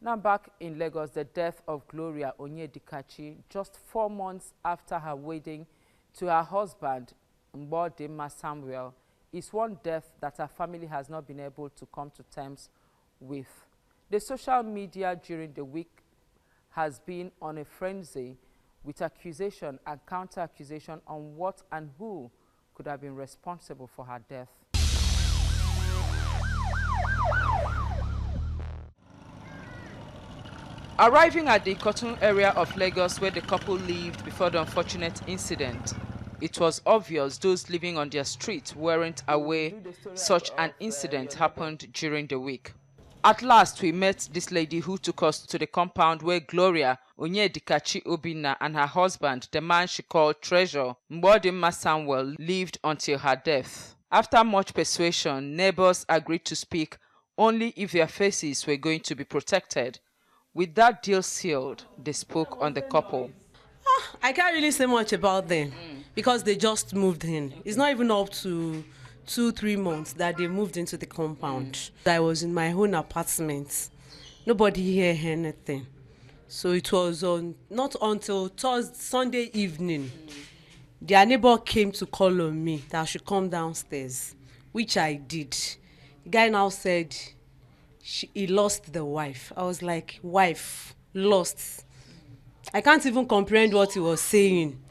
Now back in Lagos, the death of Gloria Onyedikachi, just 4 months after her wedding to her husband, Mbodima Samuel, is one death that her family has not been able to come to terms with. The social media during the week has been on a frenzy with accusation and counter-accusation on what and who could have been responsible for her death. Arriving at the Cotton area of Lagos where the couple lived before the unfortunate incident, it was obvious those living on their street weren't aware such an incident happened during the week. At last, we met this lady who took us to the compound where Gloria Onyedikachi Obinna and her husband, the man she called Treasure, Mbodima Samuel, lived until her death. After much persuasion, neighbors agreed to speak only if their faces were going to be protected. With that deal sealed, they spoke on the couple. I can't really say much about them because they just moved in. It's not even up to 2-3 months that they moved into the compound. I was in my own apartment. Nobody here heard anything. So it was not until Sunday evening, their neighbor came to call on me that I should come downstairs, which I did. The guy now said he lost the wife. I was like, wife, lost. I can't even comprehend what he was saying.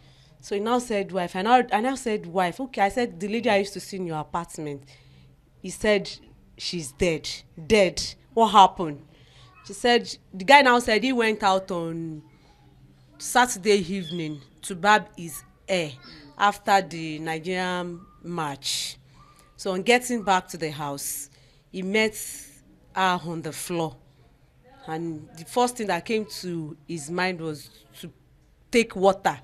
So he now said wife. I now said wife. Okay, I said the lady I used to see in your apartment. He said she's dead. Dead. What happened? She said, the guy now said he went out on Saturday evening to barb his hair after the Nigerian march. So on getting back to the house, he met her on the floor. And the first thing that came to his mind was to take water,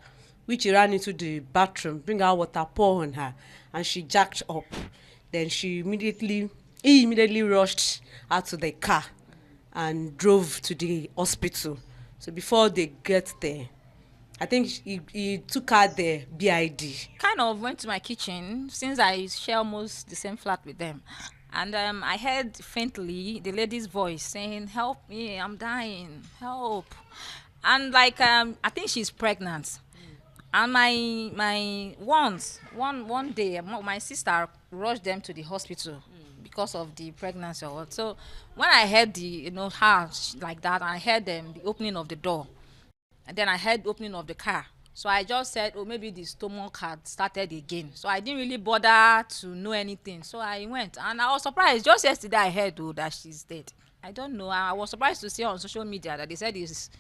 which he ran into the bathroom, bring out water, pour on her, and she jacked up. Then he immediately rushed her to the car and drove to the hospital. So before they get there, I think he took her there, BID. Kind of went to my kitchen since I share almost the same flat with them. And I heard faintly the lady's voice saying, "Help me, I'm dying, help." And like, I think she's pregnant. And one day, my sister rushed them to the hospital because of the pregnancy or what. So when I heard her like that, I heard the opening of the door. And then I heard the opening of the car. So I just said, oh, maybe the stomach had started again. So I didn't really bother to know anything. So I went. And I was surprised. Just yesterday I heard that she's dead. I don't know. I was surprised to see on social media that they said it's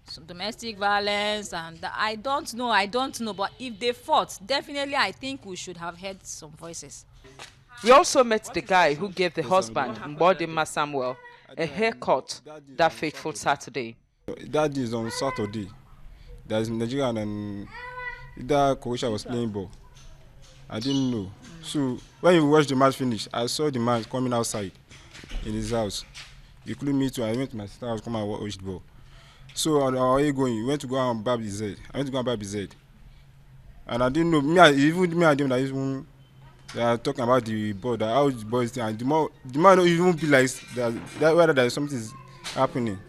some domestic violence. And I don't know. But if they fought, definitely I think we should have heard some voices. We also met the guy who gave the husband, Mbodima Samuel, a haircut that fateful Saturday. That is on Saturday. There's Nigeria and that Croatia was playing ball. I didn't know. So when we watched the match finish, I saw the man coming outside in his house. He couldn't meet me. I went to my sister's house to come and watch the ball. So how are you going? He went to go and barb his head. I went to go and barb his head. And I didn't know. Even me and them, they are talking about the ball, that how the boys think. And the man don't even be like that whether there is something is happening.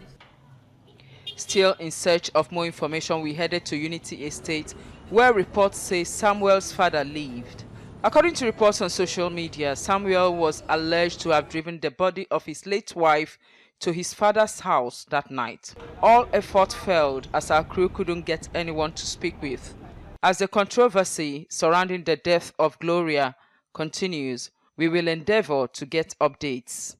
Still in search of more information, we headed to Unity Estate, where reports say Samuel's father lived. According to reports on social media, Samuel was alleged to have driven the body of his late wife to his father's house that night. All effort failed as our crew couldn't get anyone to speak with. As the controversy surrounding the death of Gloria continues, we will endeavor to get updates.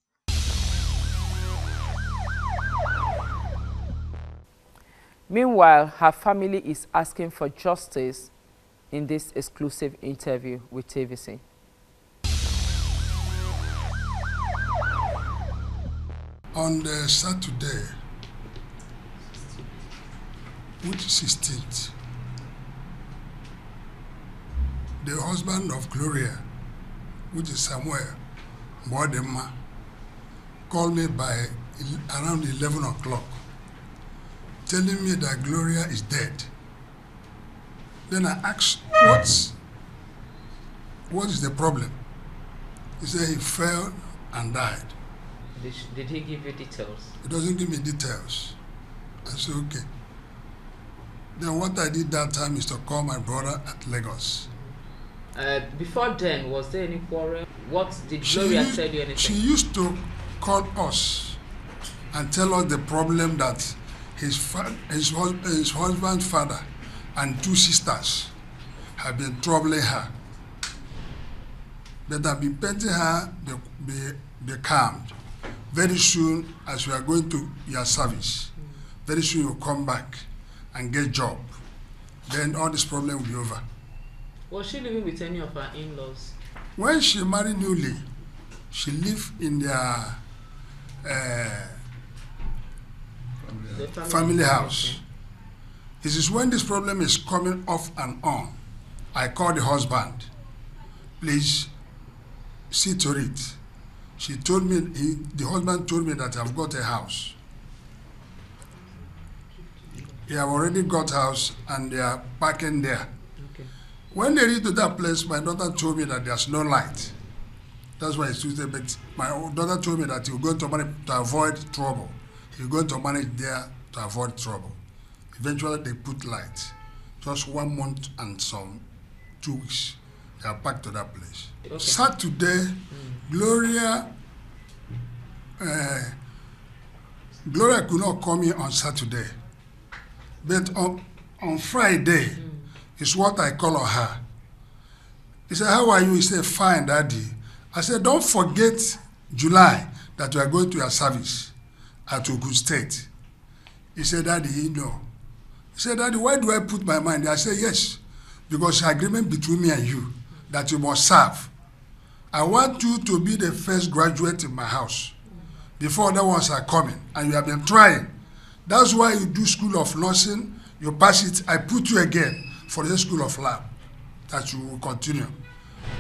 Meanwhile, her family is asking for justice in this exclusive interview with TVC. On the Saturday, which is 16th, the husband of Gloria, which is Samuel Mbodima, called me by around 11 o'clock, telling me that Gloria is dead. Then I asked, what is the problem? He said he fell and died. Did he give you details? He doesn't give me details. I said, okay. Then what I did that time is to call my brother at Lagos. Before then, was there any quarrel? What did Gloria tell you anything? She used to call us and tell us the problem that his husband's father and 2 sisters have been troubling her. That have been painting her, be calmed. Very soon, as we are going to your service, very soon you'll come back and get job. Then all this problem will be over. Was she living with any of her in-laws? When she married newly, she lived in their family house. Okay. This is when this problem is coming off and on. I called the husband. Please see to it. She told me, the husband told me that I've got a house. They have already got house and they are parking there. Okay. When they reached to that place, my daughter told me that there's no light. That's why it's Tuesday, but my daughter told me that you're going to manage to avoid trouble. You're going to manage there to avoid trouble. Eventually they put light. Just 1 month and some 2 weeks, they are back to that place. Okay. Saturday, Gloria could not come here on Saturday. But on Friday, is what I call on her. He said, how are you? He said, fine, Daddy. I said, don't forget July that we are going to your service at Ogun State. He said, Daddy, you know. He said, Daddy, why do I put my mind there? I said, yes, because the agreement between me and you that you must serve. I want you to be the first graduate in my house before other ones are coming, and you have been trying. That's why you do school of nursing, you pass it, I put you again for the school of lab, that you will continue.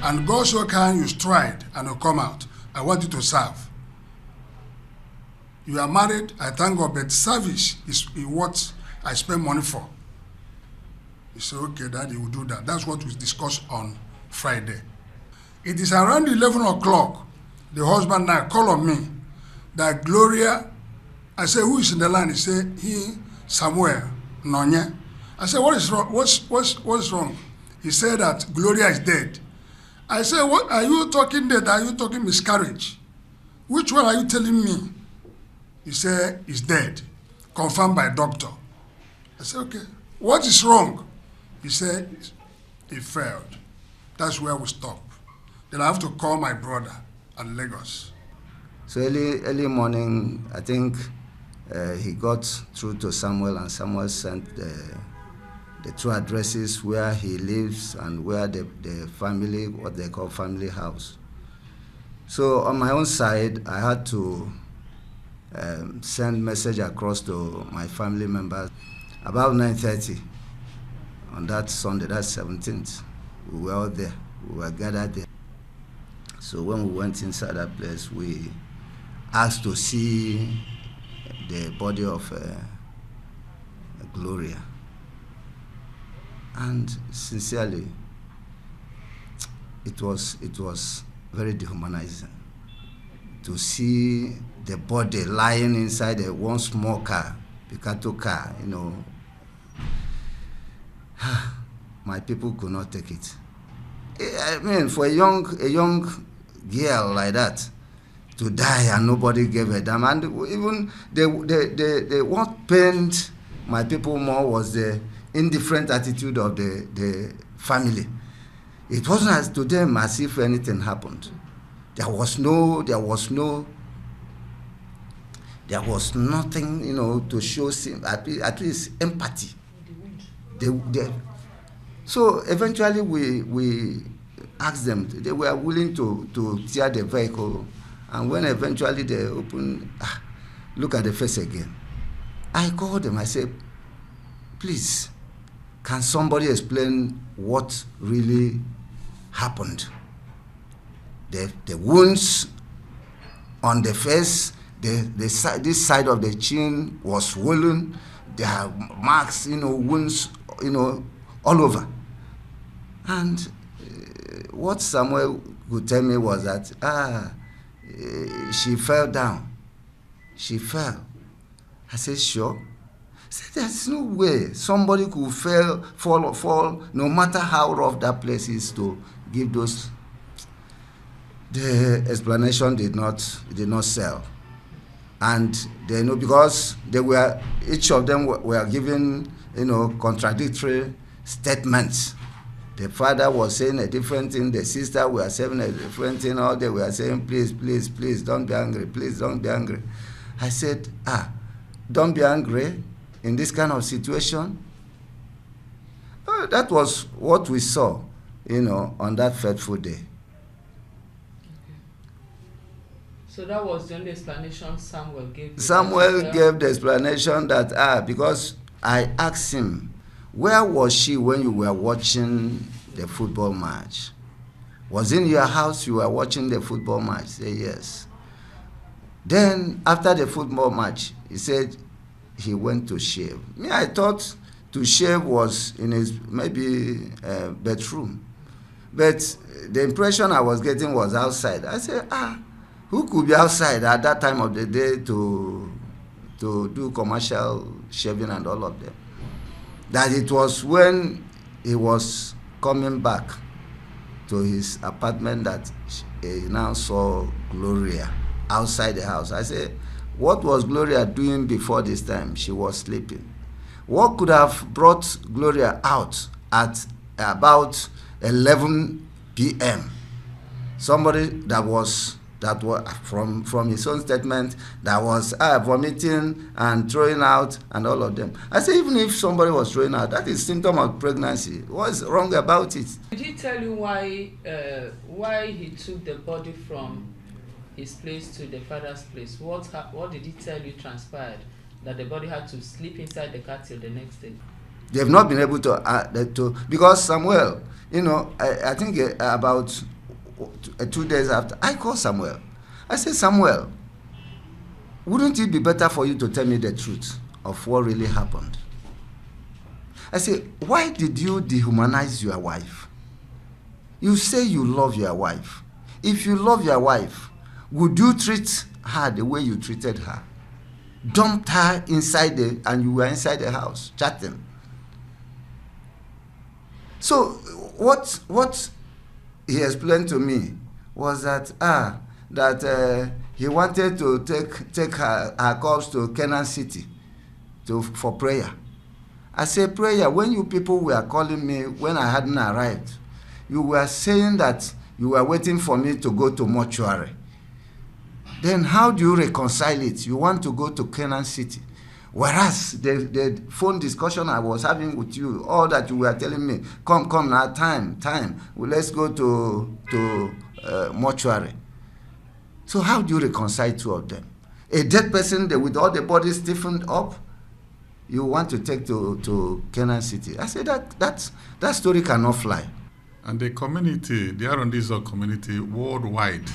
And God so kind, you tried and you come out. I want you to serve. You are married, I thank God, but service is what I spend money for. He said, okay, Daddy, we'll do that. That's what we discussed on Friday. It is around 11 o'clock, the husband now called on me that Gloria, I said, who is in the line? He said, he, somewhere, Nonye. I said, what is wrong? What's wrong? He said that Gloria is dead. I said, what are you talking dead? Are you talking miscarriage? Which one are you telling me? He said, he's dead, confirmed by doctor. I said, okay, what is wrong? He said, he failed. That's where we stop. Then I have to call my brother at Lagos. So early morning, I think he got through to Samuel, and Samuel sent the 2 addresses where he lives and where the family, what they call family house. So on my own side, I had to send message across to my family members. About 9:30 on that Sunday, that's 17th, we were all there. We were gathered there. So when we went inside that place, we asked to see the body of Gloria. And sincerely, it was very dehumanizing to see the body lying inside one small car, Picasso car, you know. My people could not take it. I mean, for a young girl like that to die and nobody gave a damn, and even the what pained my people more was the indifferent attitude of the family. It wasn't as to them as if anything happened. There was nothing, you know, to show at least empathy. So eventually we asked them. They were willing to tear the vehicle, and when eventually they opened, look at the face again. I called them. I said, please, can somebody explain what really happened? The wounds on the face, this side of the chin was swollen. There are marks, you know, wounds, you know, all over. And what Samuel could tell me was that, she fell down. She fell. I said, sure. I said, there's no way somebody could fall, no matter how rough that place is, to give those. The explanation did not sell. And they know, because each of them were giving, contradictory statements. The father was saying a different thing, the sister were saying a different thing, all they were saying, please, please, please, don't be angry, please, don't be angry. I said, don't be angry in this kind of situation. That was what we saw, on that fateful day. So that was the only explanation Samuel gave? Samuel gave the explanation that, because I asked him, where was she when you were watching the football match? Was in your house you were watching the football match? He said, yes. Then, after the football match, he said he went to shave. Me, I thought to shave was in his, maybe, bedroom. But the impression I was getting was outside. I said, who could be outside at that time of the day to do commercial shaving and all of them? That it was when he was coming back to his apartment that he now saw Gloria outside the house. I said, what was Gloria doing before this time? She was sleeping. What could have brought Gloria out at about 11 p.m.? Somebody that was from his own statement, that was vomiting and throwing out and all of them. I say, even if somebody was throwing out, that is symptom of pregnancy. What's wrong about it? Did he tell you why he took the body from his place to the father's place? What did he tell you transpired? That the body had to sleep inside the car till the next day? They've not been able to because Samuel, I think about 2 days after, I called Samuel. I said, Samuel, wouldn't it be better for you to tell me the truth of what really happened? I said, why did you dehumanize your wife? You say you love your wife. If you love your wife, would you treat her the way you treated her? Dumped her inside and you were inside the house chatting. So what he explained to me was that he wanted to take her corpse to Canaan City for prayer. I said, prayer? When you people were calling me when I hadn't arrived, you were saying that you were waiting for me to go to mortuary. Then how do you reconcile it? You want to go to Canaan City. Whereas the phone discussion I was having with you, all that you were telling me, come now, time, well, let's go to mortuary. So how do you reconcile two of them? A dead person with all the bodies stiffened up, you want to take to Canaan City. I said that story cannot fly. And the community, the Arundizzo community worldwide,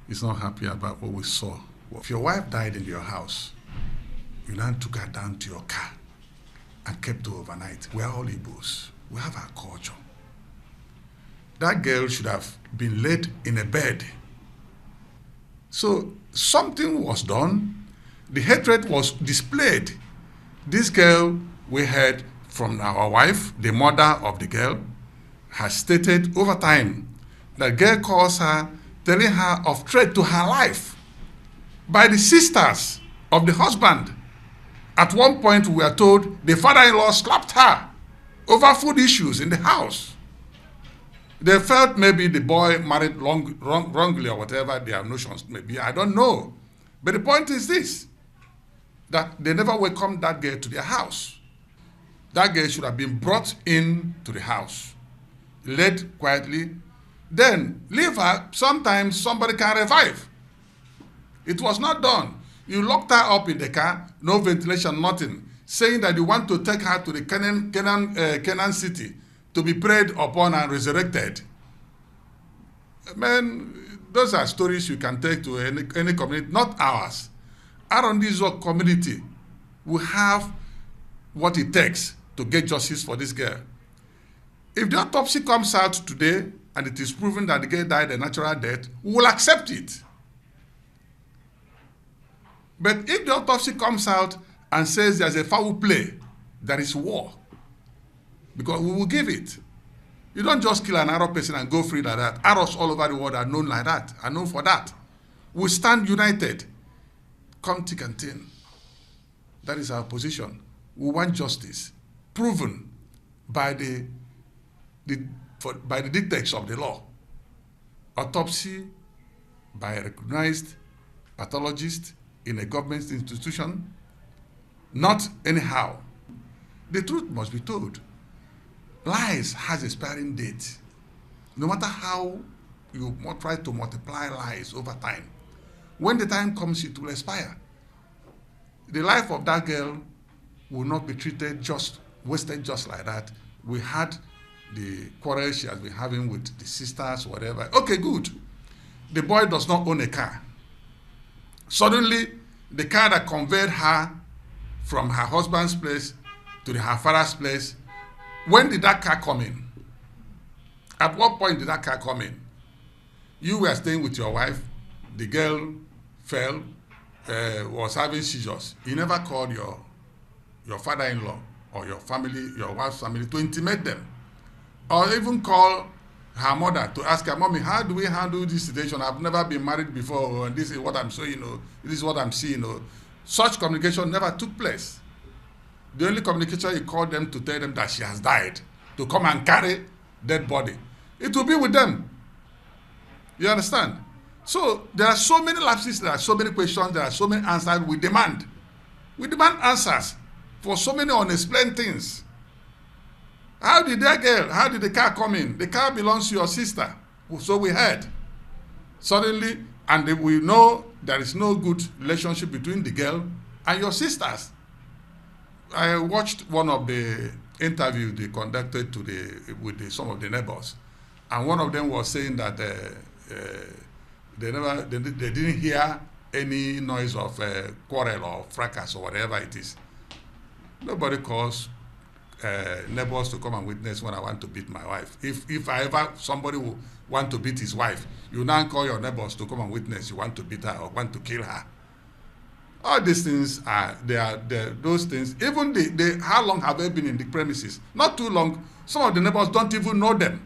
is not happy about what we saw. If your wife died in your house, you then took her down to your car and kept her overnight. We are all Igbos. We have our culture. That girl should have been laid in a bed. So something was done. The hatred was displayed. This girl, we heard from our wife, the mother of the girl, has stated over time that girl calls her, telling her of threat to her life by the sisters of the husband. At one point, we are told the father-in-law slapped her over food issues in the house. They felt maybe the boy married wrongly or whatever their notions may be. I don't know. But the point is this, that they never welcomed that girl to their house. That girl should have been brought in to the house, led quietly, then leave her. Sometimes somebody can revive. It was not done. You locked her up in the car, no ventilation, nothing, saying that you want to take her to the Canaan City to be prayed upon and resurrected. Man, those are stories you can take to any community, not ours. Arundizzo community will have what it takes to get justice for this girl. If the autopsy comes out today and it is proven that the girl died a natural death, we will accept it. But if the autopsy comes out and says there's a foul play, there is war. Because we will give it. You don't just kill an Arab person and go free like that. Arabs all over the world are known like that, are known for that. We stand united, come thick and thin. That is our position. We want justice, proven by the dictates of the law. Autopsy by a recognized pathologist in a government institution, not anyhow. The truth must be told. Lies has expiring date. No matter how you try to multiply lies over time, when the time comes, it will expire. The life of that girl will not be wasted just like that. We had the quarrel she has been having with the sisters, whatever. Okay, good. The boy does not own a car. Suddenly, the car that conveyed her from her husband's place to her father's place, when did that car come in? At what point did that car come in? You were staying with your wife, the girl fell, was having seizures. You never called your father-in-law or your family, your wife's family, to intimate them. Or even call her mother to ask her, Mommy, how do we handle this situation? I've never been married before, and this is what I'm showing, this is what I'm seeing. Such communication never took place. The only communication, he called them to tell them that she has died, to come and carry dead body. It will be with them. You understand? So there are so many lapses, there are so many questions, there are so many answers we demand. We demand answers for so many unexplained things. How did the car come in? The car belongs to your sister. So we heard. Suddenly, and we know there is no good relationship between the girl and your sisters. I watched one of the interviews they conducted with some of the neighbors, and one of them was saying that they didn't hear any noise of quarrel or fracas or whatever it is. Nobody calls neighbors to come and witness when I want to beat my wife. If somebody will want to beat his wife, you now call your neighbors to come and witness you want to beat her or want to kill her. All these things those things. Even how long have they been in the premises? Not too long. Some of the neighbors don't even know them.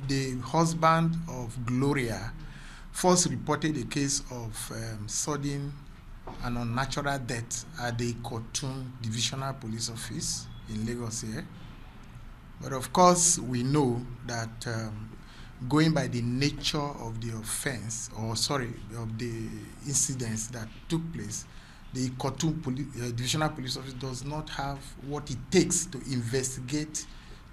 The husband of Gloria first reported a case of sudden and unnatural death at the Kotun Divisional Police Office in Lagos here. But of course, we know that going by the nature of the offense, of the incidents that took place, the Kotun Divisional Police Office does not have what it takes to investigate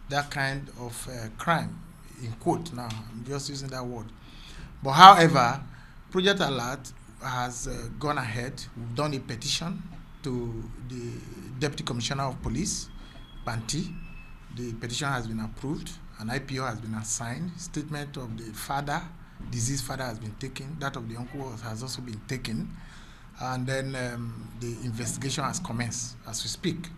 that kind of crime, in quote now, I'm just using that word. But however, Project Alert has gone ahead. We've done a petition to the Deputy Commissioner of Police, Panti. The petition has been approved. An IPO has been assigned. Statement of the father, deceased father, has been taken. That of the uncle has also been taken. And then the investigation has commenced as we speak.